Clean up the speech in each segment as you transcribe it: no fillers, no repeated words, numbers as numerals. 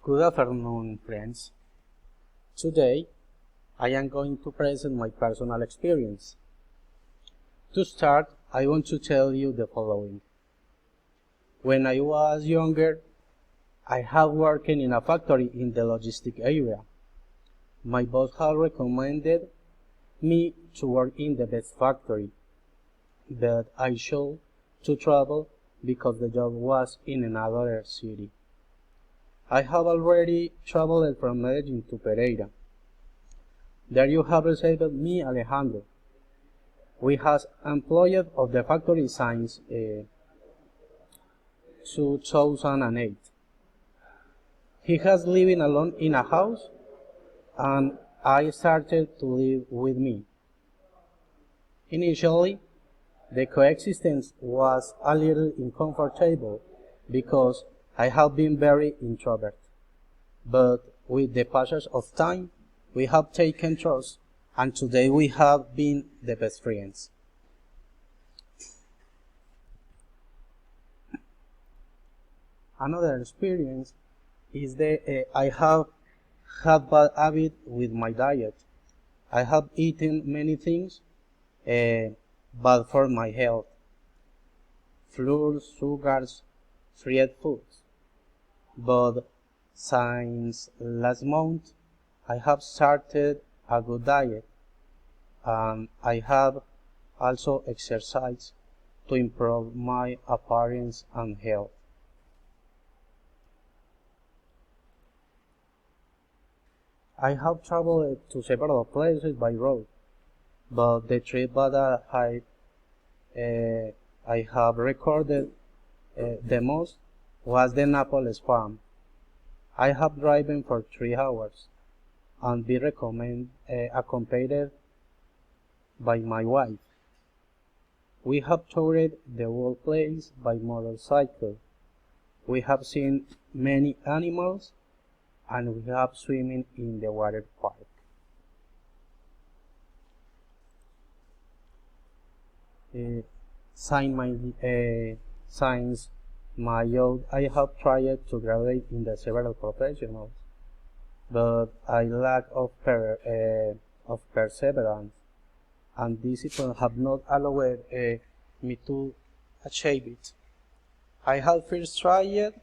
Good afternoon, friends. Today, I am going to present my personal experience. To start, I want to tell you the following. When I was younger, I have worked in a factory in the logistic area. My boss had recommended me to work in the best factory, but I chose to travel because the job was in another city. I have already traveled from Medellin to Pereira. There you have received me, Alejandro. We have employed of the factory since 2008. He has living alone in a house, and I started to live with me. Initially, the coexistence was a little uncomfortable because I have been very introvert. But with the passage of time, we have taken trust, and today we have been the best friends. Another experience is that I have had bad habit with my diet. I have eaten many things bad for my health: flours, sugars, fried foods. But since last month, I have started a good diet, and I have also exercised to improve my appearance and health. I have traveled to several places by road, but the trip that I have recorded the most was the Naples farm. I have driven for 3 hours and be accompanied by my wife. We have toured the whole place by motorcycle. We have seen many animals and we have swimming in the water park. Uh, since my youth, I have tried to graduate in the several professionals, but I lack of perseverance and discipline have not allowed me to achieve it. I have first tried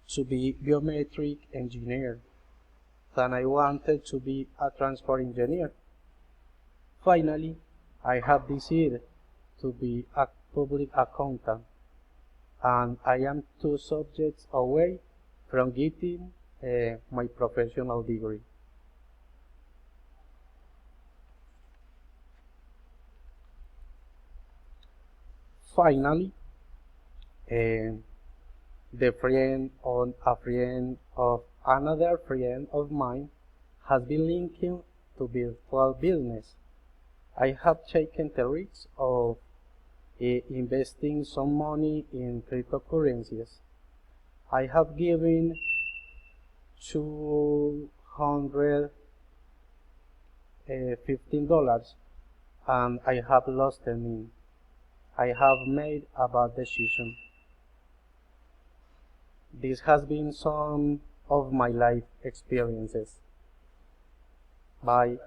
to be biometric engineer, then I wanted to be a transport engineer. Finally, I have decided to be a public accountant, and I am 2 subjects away from getting my professional degree. Finally, uh, a friend of another friend of mine has been linking to virtual business. I have taken the risk of investing some money in cryptocurrencies. I have given $215 and I have lost the money. I have made a bad decision. This has been some of my life experiences. Bye.